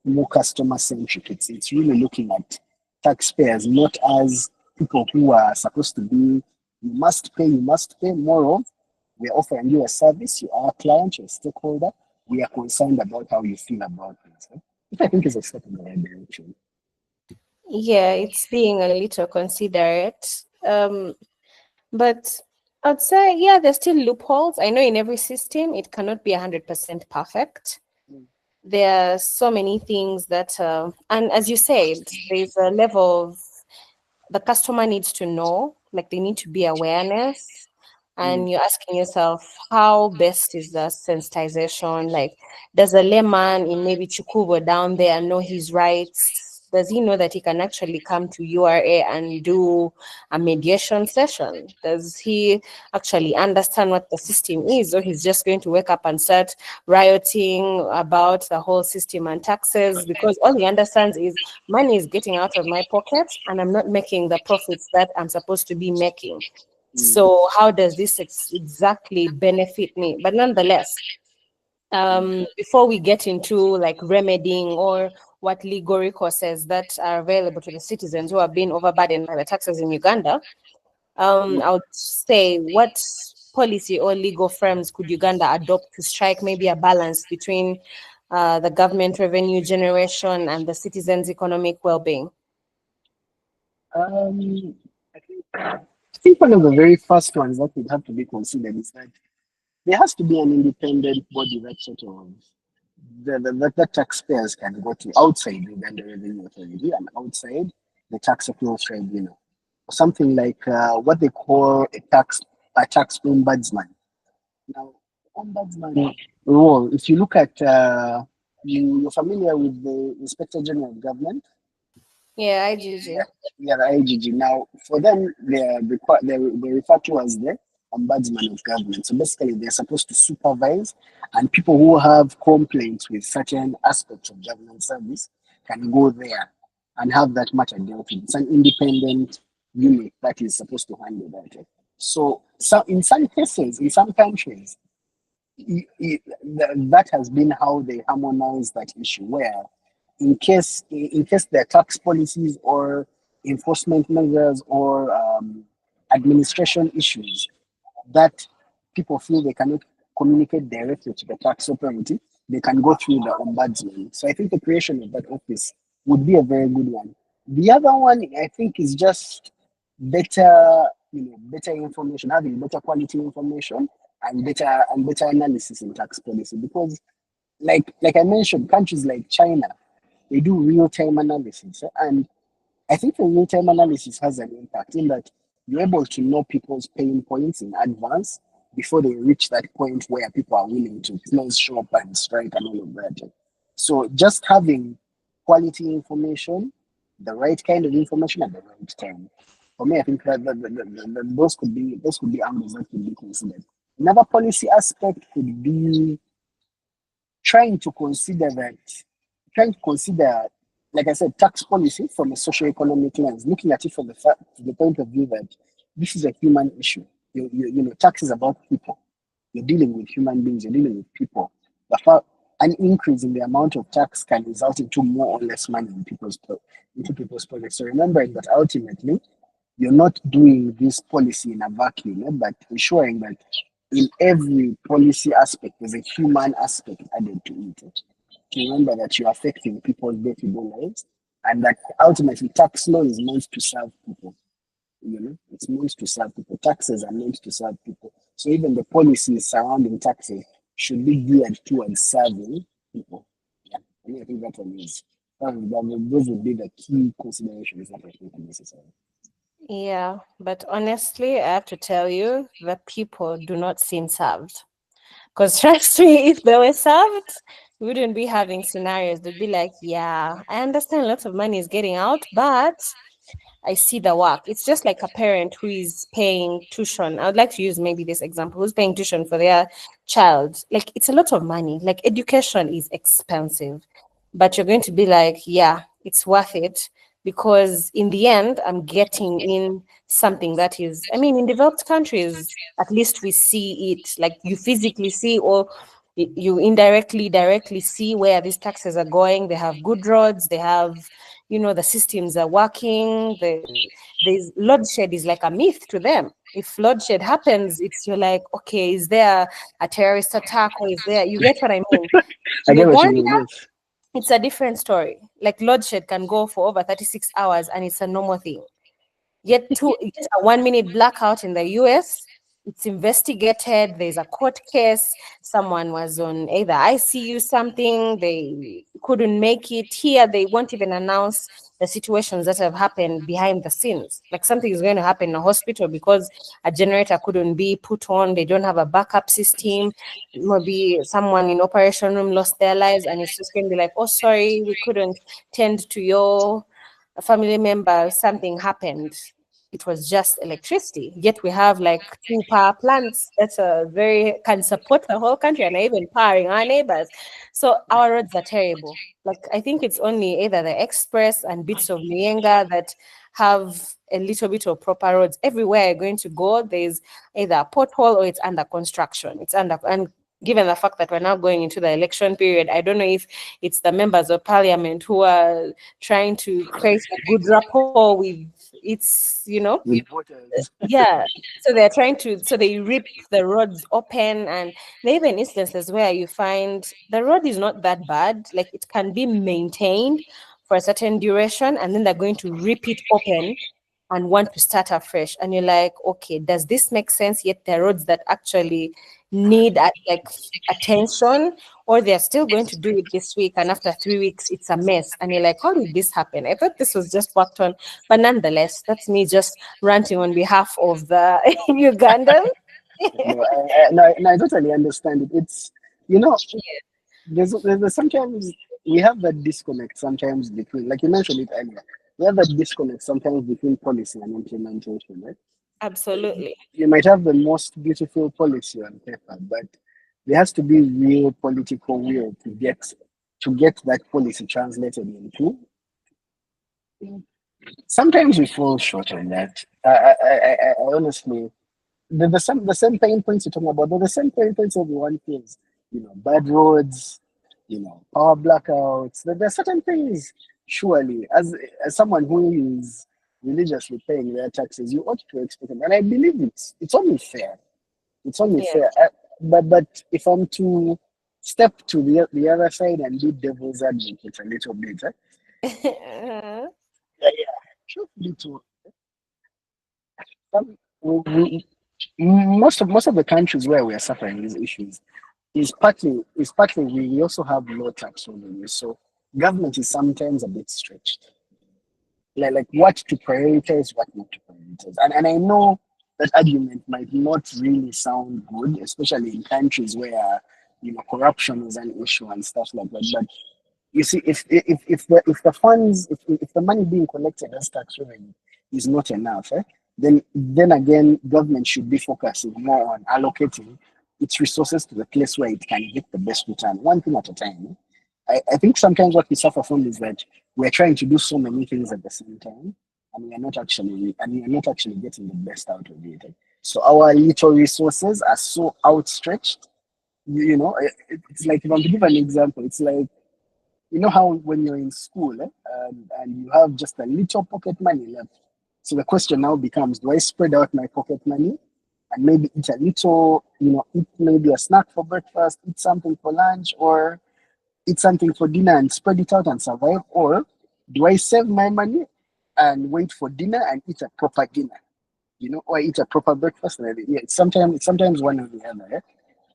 more customer centric. It's really looking at taxpayers not as people who are supposed to be. You must pay. More of, we are offering you a service. You are a client. You're a stakeholder. We are concerned about how you feel about things. Which I think is a step in the right direction. Yeah, it's being a little considerate. But I'd say, yeah, there's still loopholes. I know in every system it cannot be 100% perfect. There are so many things that, and as you said, there's a level of the customer needs to know, like they need to be awareness. Mm, And you're asking yourself, how best is the sensitization? Like, does a layman in maybe Chukubo down there know his rights? Does he know that he can actually come to URA and do a mediation session? Does he actually understand what the system is? Or he's just going to wake up and start rioting about the whole system and taxes because all he understands is money is getting out of my pocket and I'm not making the profits that I'm supposed to be making. mm, So how does this exactly benefit me? But nonetheless, mm. before we get into like remedying or what legal recourses that are available to the citizens who are being overburdened by the taxes in Uganda, I would say what policy or legal frames could Uganda adopt to strike maybe a balance between the government revenue generation and the citizens' economic well-being? I think one of the very first ones that would have to be considered is that there has to be an independent body that sort of the taxpayers can go to outside the Uganda Revenue Authority and outside the tax appeals tribunal, or something like what they call a tax ombudsman. Now, ombudsman role, if you look at you're familiar with the Inspector General of Government. Yeah, Yeah, IGG. yeah, the IGG. Now, for them, they refer to as the ombudsman of government. So basically, they're supposed to supervise, and people who have complaints with certain aspects of government service can go there and have that matter dealt with. It's an independent unit that is supposed to handle that. So in some cases, in some countries, that has been how they harmonize that issue where in case there are tax policies or enforcement measures or administration issues that people feel they cannot communicate directly to the tax authority, they can go through the ombudsman. So I think the creation of that office would be a very good one. The other one I think is just better, better information, having better quality information and better analysis in tax policy. Because like I mentioned, countries like China, they do real time analysis. And I think the real time analysis has an impact in that you're able to know people's pain points in advance before they reach that point where people are willing to close shop and strike and all of that. So just having quality information, the right kind of information at the right time. For me, I think that those could be angles that could be considered. Another policy aspect could be trying to consider that, trying to consider, like I said, tax policy from a socio-economic lens, looking at it from the point of view that this is a human issue. Tax is about people. You're dealing with human beings. You're dealing with people. The fact an increase in the amount of tax can result into more or less money into people's pockets. So remembering that ultimately you're not doing this policy in a vacuum, but ensuring that in every policy aspect, there's a human aspect added to it. To remember that you're affecting people's day-to-day lives, and that ultimately tax law is meant to serve people. It's meant to serve people. Taxes are meant to serve people. So even the policies surrounding taxes should be geared towards serving people. Yeah, I think that one is. Those would be the key considerations that I think are necessary. Yeah, but honestly, I have to tell you that people do not seem served. Because trust me, if they were served, we wouldn't be having scenarios. They'd be like, yeah, I understand lots of money is getting out, but I see the work. It's just like a parent who is paying tuition. I would like to use maybe this example, who's paying tuition for their child. Like, it's a lot of money. Like, education is expensive, but you're going to be like, yeah, it's worth it because in the end, I'm getting in something that is, I mean, in developed countries, at least we see it, like you physically see, or You indirectly, directly see where these taxes are going. They have good roads, they have, the systems are working. There's load shed is like a myth to them. If load shed happens, you're like, okay, is there a terrorist attack, or is there, you get what I mean? I In get what you Uganda, mean. Yes. it's a different story. Like load shed can go for over 36 hours and it's a normal thing. Yet a 1 minute blackout in the US, it's investigated. There's a court case. Someone was on either ICU something. They couldn't make it. Here, they won't even announce the situations that have happened behind the scenes. Like something is going to happen in a hospital because a generator couldn't be put on. They don't have a backup system. Maybe someone in operation room lost their lives, and it's just going to be like, oh, sorry, we couldn't tend to your family member, something happened. It was just electricity. Yet we have like two power plants that are very can support the whole country and are even powering our neighbors. So our roads are terrible. Like I think it's only either the express and bits of Muyenga that have a little bit of proper roads. Everywhere you're going to go, there's either a pothole or it's under construction. It's under, and given the fact that we're now going into the election period, I don't know if it's the members of parliament who are trying to create a good rapport with its, With voters. yeah. So they're trying to, so they rip the roads open, and there are even instances where you find the road is not that bad, like it can be maintained for a certain duration, and then they're going to rip it open and want to start afresh. And you're like, okay, does this make sense? Yet there are roads that actually need like attention, or they're still going to do it this week, and after 3 weeks it's a mess. And you're like, how did this happen? I thought this was just worked on. But nonetheless, that's me just ranting on behalf of the Ugandan. No, I totally understand it. It's, you know, there's sometimes we have that disconnect sometimes between, like you mentioned it earlier, we have that disconnect sometimes between policy and implementation, right? Absolutely. You might have the most beautiful policy on paper, but there has to be real political will to get that policy translated into. Sometimes we fall short on that. I honestly, the same pain points you're talking about, they're the same pain points everyone feels. Bad roads, power blackouts. There are certain things, surely, as someone who is religiously paying their taxes, you ought to expect them. And I believe it's only fair. It's only Yeah. fair. But if I'm to step to the other side and do devil's advocate a little bit, yeah, yeah, truthfully, some, most of the countries where we are suffering these issues is partly we also have low tax revenue, so government is sometimes a bit stretched, like what to prioritize, what not to prioritize, and I know that argument might not really sound good, especially in countries where corruption is an issue and stuff like that. But you see, if the funds, if the money being collected as tax revenue is not enough, then again, government should be focusing more on allocating its resources to the place where it can get the best return, one thing at a time. I think sometimes what we suffer from is that we're trying to do so many things at the same time, and we are not actually getting the best out of it. So our little resources are so outstretched. It's like, if I'm to give an example, it's like, how when you're in school, and you have just a little pocket money left. So the question now becomes, do I spread out my pocket money and maybe eat a little, eat maybe a snack for breakfast, eat something for lunch, or eat something for dinner and spread it out and survive? Or do I save my money and wait for dinner and eat a proper dinner? Or eat a proper breakfast? Yeah, it's sometimes one or the other.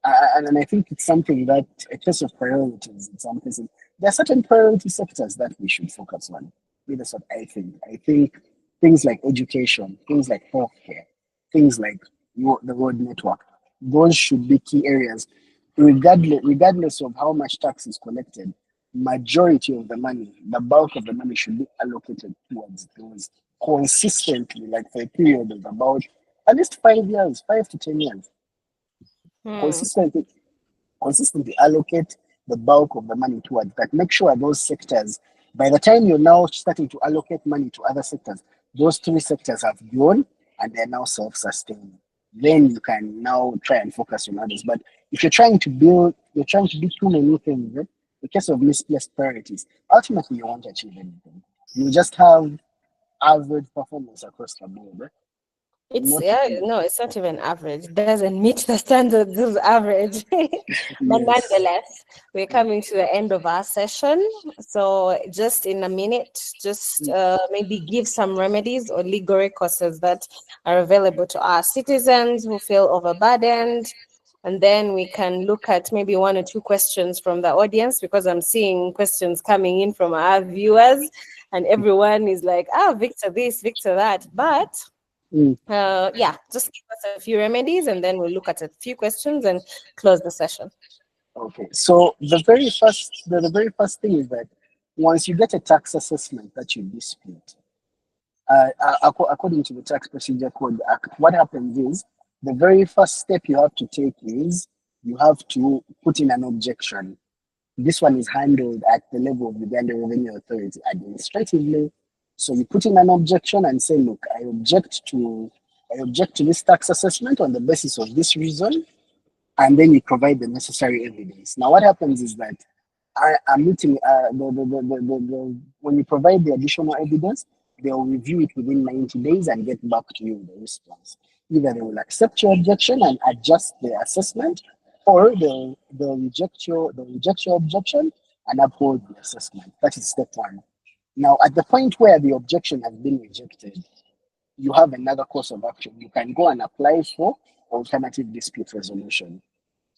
And I think it's something that a case of priorities in some cases. There are certain priority sectors that we should focus on. That's what I think. I think things like education, things like healthcare, things like the road network, those should be key areas. Regardless of how much tax is collected, majority of the money, the bulk of the money should be allocated towards those consistently, like for a period of about at least 5 years, 5 to 10 years, Hmm. consistently allocate the bulk of the money towards that. Make sure those sectors, by the time you're now starting to allocate money to other sectors, those three sectors have grown and they're now self-sustaining. Then you can now try and focus on others. But if you're trying to build, you're trying to do too many things, right? In case of misplaced priorities, ultimately you won't achieve anything. You just have average performance across the board, right? It's Not yeah, really. no, it's not even average. It doesn't meet the standards of average. But Yes. nonetheless, we're coming to the end of our session. So just in a minute, just maybe give some remedies or legal recourses that are available to our citizens who feel overburdened. And then we can look at maybe one or two questions from the audience because I'm seeing questions coming in from our viewers, and everyone is like, ah, Victor this, Victor that. But Mm. yeah, just give us a few remedies and then we'll look at a few questions and close the session. Okay. So the very first thing is that once you get a tax assessment that you dispute, according to the tax procedure code act, what happens is the very first step you have to take is you have to put in an objection. This one is handled at the level of the Uganda Revenue Authority administratively. So you put in an objection and say, look, I object to this tax assessment on the basis of this reason, and then you provide the necessary evidence. Now, what happens is that I'm meeting when you provide the additional evidence, they'll review it within 90 days and get back to you with the response. Either they will accept your objection and adjust the assessment, or they'll reject your objection and uphold the assessment. That is step one. Now, at the point where the objection has been rejected, you have another course of action. You can go and apply for alternative dispute resolution,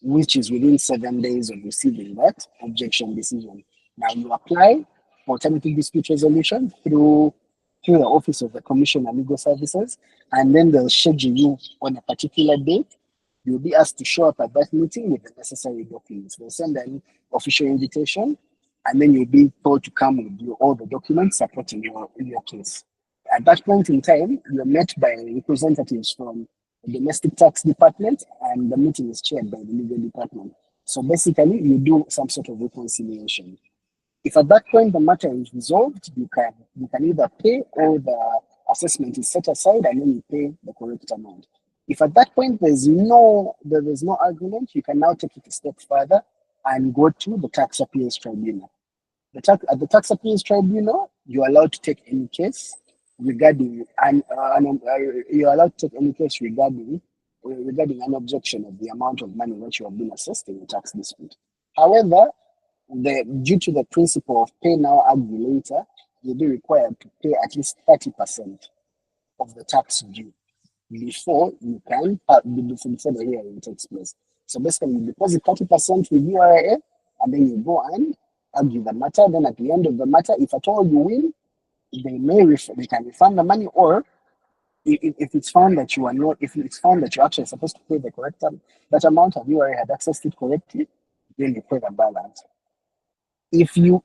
which is within 7 days of receiving that objection decision. Now you apply for alternative dispute resolution through the Office of the Commissioner Legal Services, and then they'll schedule you on a particular date. You'll be asked to show up at that meeting with the necessary documents. They'll send an official invitation, and then you'll be told to come with all the documents supporting your case. At that point in time, you're met by representatives from the domestic tax department, and the meeting is chaired by the legal department. So basically, you do some sort of reconciliation. If at that point the matter is resolved, you can either pay or the assessment is set aside and then you pay the correct amount. If at that point there is no argument, you can now take it a step further and go to the tax appeals tribunal. At the tax appeals tribunal, you're allowed to take any case regarding you're allowed to take any case regarding an objection of the amount of money that you have been assessed in a tax dispute. However, due to the principle of pay now, argue later, you'll be required to pay at least 30% of the tax due before you can before the hearing takes place. So basically, you deposit 30% with URA, and then you go and argue the matter. Then at the end of the matter, if at all you win, they can refund the money, or if it's found that you are not, if it's found that you're actually supposed to pay the correct that amount and URA had accessed it correctly, then you pay the balance. If you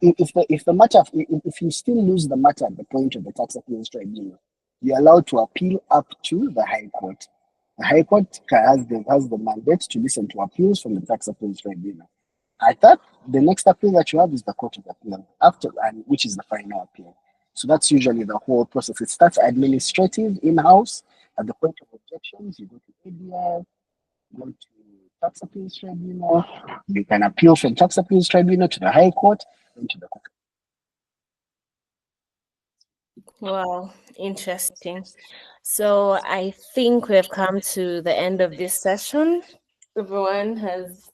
still lose the matter at the point of the tax appeals tribunal, you're allowed to appeal up to the High Court. The High Court has the mandate to listen to appeals from the tax appeals tribunal. At that, the next appeal that you have is the Court of Appeal, which is the final appeal. So that's usually the whole process. It starts administrative in-house. At the point of objections, you go to ADR, go to tax appeals tribunal. You can appeal from tax appeals tribunal to the High Court, then to the Court. Wow, interesting. So I think we have come to the end of this session. Everyone has,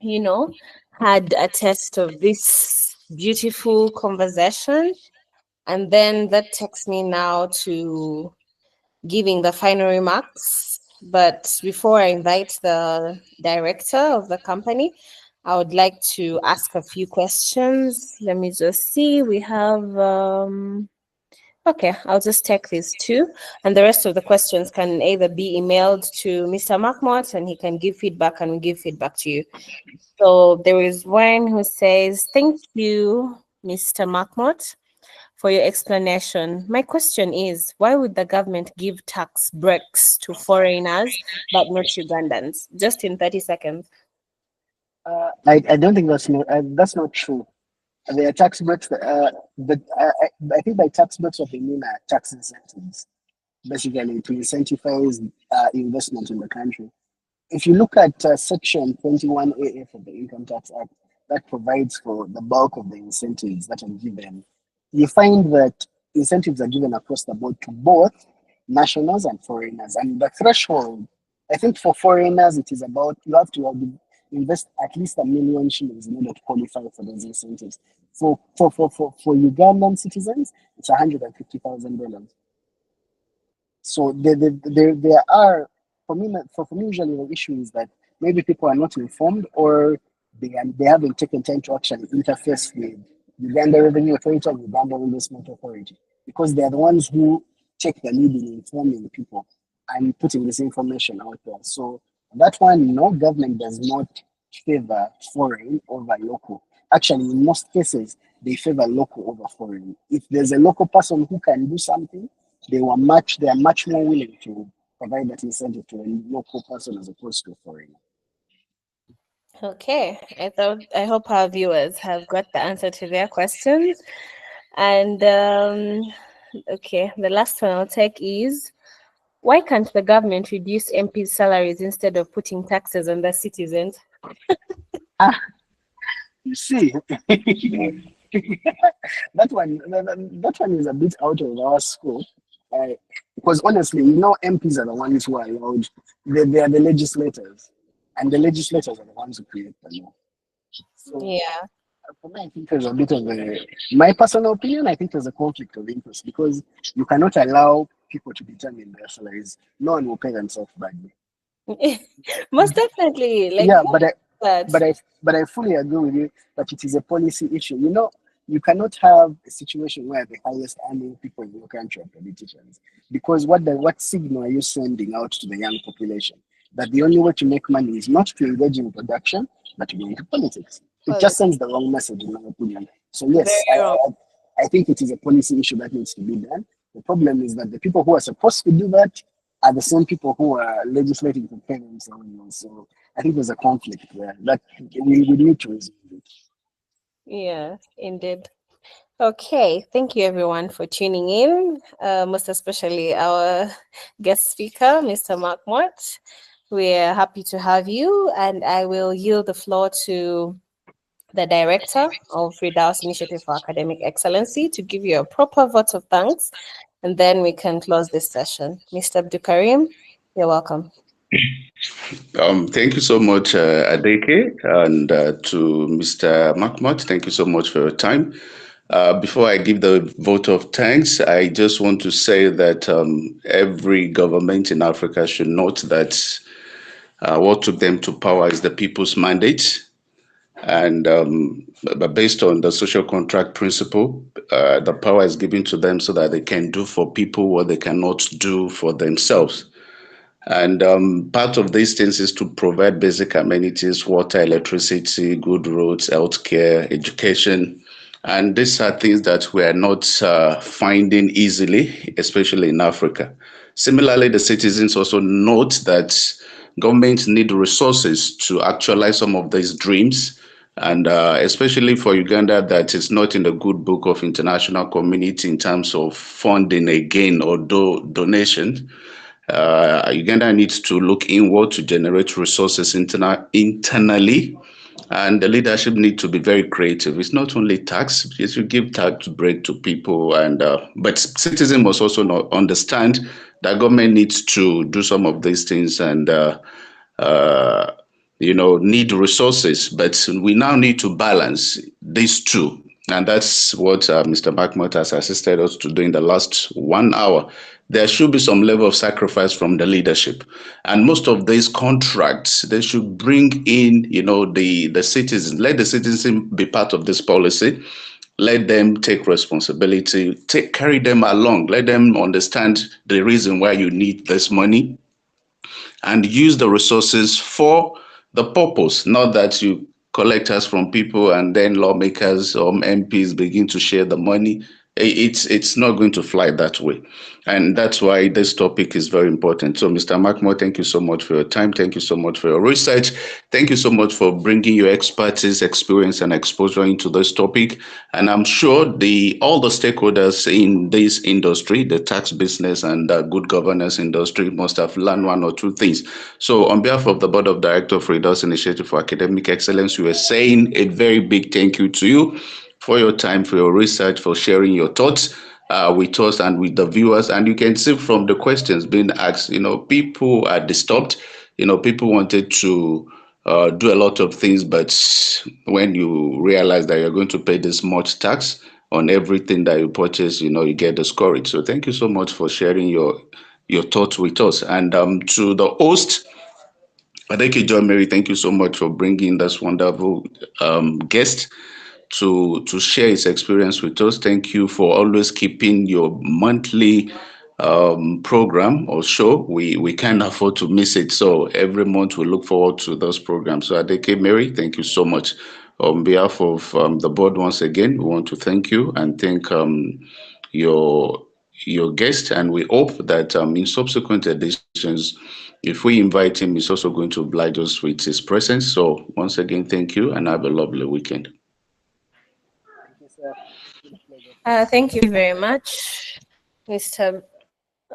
you know, had a taste of this beautiful conversation. And then that takes me now to giving the final remarks. But before I invite the director of the company, I would like to ask a few questions. Let me just see. We have, okay, I'll just take these two. And the rest of the questions can either be emailed to Mr. Mahmoud and he can give feedback and we give feedback to you. So there is one who says, thank you, Mr. Mahmoud, for your explanation. My question is, why would the government give tax breaks to foreigners but not Ugandans? Just in 30 seconds. I don't think that's not true. There are tax breaks, but I think by tax breaks what they mean are tax incentives, basically to incentivize investment in the country. if you look at Section 21AA of the Income Tax Act, that provides for the bulk of the incentives that are given, you find that incentives are given across the board to both nationals and foreigners. And the threshold, I think for foreigners, it is about you have to invest at least £1 million in order to qualify for those incentives. For Ugandan citizens, it's $150,000. So there are for me usually the issue is that maybe people are not informed or they haven't taken time to actually interface with Uganda Revenue Authority and Uganda Investment Authority because they are the ones who take the lead in informing people and putting this information out there. So that one, no government does not favor foreign over local. Actually, in most cases, they favor local over foreign. If there's a local person who can do something, they are much more willing to provide that incentive to a local person as opposed to a foreigner. Okay, I hope our viewers have got the answer to their questions. And okay, the last one I'll take is why can't the government reduce MPs' salaries instead of putting taxes on the citizens? Ah, you see, that one is a bit out of our scope. Uh, because honestly, MPs are the ones who are allowed, they are the legislators, and the legislators are the ones who create the law. So Yeah. for me, I think there's a bit of my personal opinion, I think there's a conflict of interest because you cannot allow people to determine their salaries. No one will pay themselves badly. Most definitely. Like Yeah, who but that? but I fully agree with you that it is a policy issue. You cannot have a situation where the highest earning people in your country are politicians. Because what signal are you sending out to the young population? That the only way to make money is not to engage in production, but to go into politics. It just Politics. sends the wrong message, in my opinion. So Very yes, wrong. I think it is a policy issue that needs to be done. The problem is that the people who are supposed to do that are the same people who are legislating to pay themselves. So I think there's a conflict there that we need to resolve it. Yeah, indeed. Okay, thank you everyone for tuning in, most especially our guest speaker, Mr. Mark Mott. We're happy to have you, and I will yield the floor to the director of Fridaus Initiative for Academic Excellency to give you a proper vote of thanks, and then we can close this session. Mr. Abdukarim, you're welcome. Thank you so much, Adeke, and to Mr. Makmot, thank you so much for your time. Before I give the vote of thanks, I just want to say that every government in Africa should note that what took them to power is the people's mandate. And but based on the social contract principle, the power is given to them so that they can do for people what they cannot do for themselves. And part of these things is to provide basic amenities, water, electricity, good roads, healthcare, education. And these are things that we are not finding easily, especially in Africa. Similarly, the citizens also note that governments need resources to actualize some of these dreams. And especially for Uganda, that is not in the good book of international community in terms of funding again or donation. Uganda needs to look inward to generate resources internally, and the leadership need to be very creative. It's not only tax; yes, you give tax break to people, and but citizens must also understand that government needs to do some of these things and. Uh, need resources, but we now need to balance these two. And that's what Mr. Bakmut has assisted us to do in the last 1 hour. There should be some level of sacrifice from the leadership. And most of these contracts, they should bring in, the citizens, let the citizens be part of this policy. Let them take responsibility, carry them along, let them understand the reason why you need this money and use the resources for the purpose, not that you collect us from people and then lawmakers or MPs begin to share the money. It's not going to fly that way, and that's why this topic is very important. So, Mr. Markmore, thank you so much for your time. Thank you so much for your research. Thank you so much for bringing your expertise, experience, and exposure into this topic. And I'm sure the all the stakeholders in this industry, the tax business and the good governance industry, must have learned one or two things. So, on behalf of the board of directors of Readers Initiative for Academic Excellence, we are saying a very big thank you to you for your time, for your research, for sharing your thoughts with us and with the viewers. And you can see from the questions being asked, people are disturbed. People wanted to do a lot of things, but when you realize that you're going to pay this much tax on everything that you purchase, you get discouraged. So thank you so much for sharing your thoughts with us. And to the host, thank you, John Mary. Thank you so much for bringing this wonderful guest to share his experience with us. Thank you for always keeping your monthly program or show. We can't afford to miss it. So every month we look forward to those programs. So Adeke Mary, thank you so much. On behalf of the board, once again, we want to thank you and thank your your guest, and we hope that in subsequent editions, if we invite him, he's also going to oblige us with his presence. So once again, thank you and have a lovely weekend. Thank you, sir. It's been a pleasure. Thank you very much, Mr.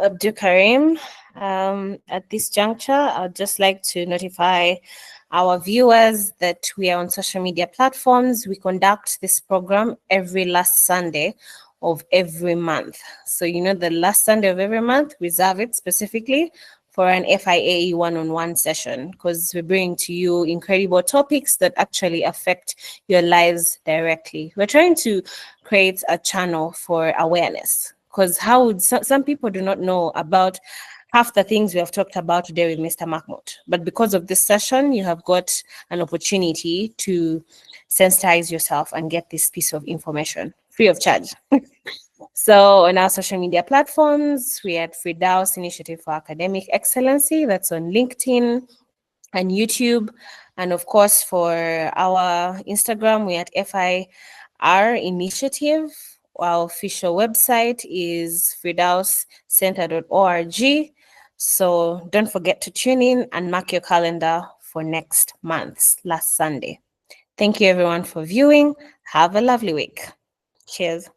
Abdul Karim. At this juncture, I'd just like to notify our viewers that we are on social media platforms. We conduct this program every last Sunday of every month. So, the last Sunday of every month, reserve it specifically for an FIAE one-on-one session, because we bring to you incredible topics that actually affect your lives directly. We're trying to create a channel for awareness, because how would some people do not know about half the things we have talked about today with Mr. Mahmoud. But because of this session, you have got an opportunity to sensitize yourself and get this piece of information free of charge. So on our social media platforms, we had Fridaus Initiative for Academic Excellency, that's on LinkedIn and YouTube. And of course, for our Instagram, we had FIR Initiative. Our official website is fridauscenter.org. So don't forget to tune in and mark your calendar for next month's last Sunday. Thank you everyone for viewing. Have a lovely week. Cheers.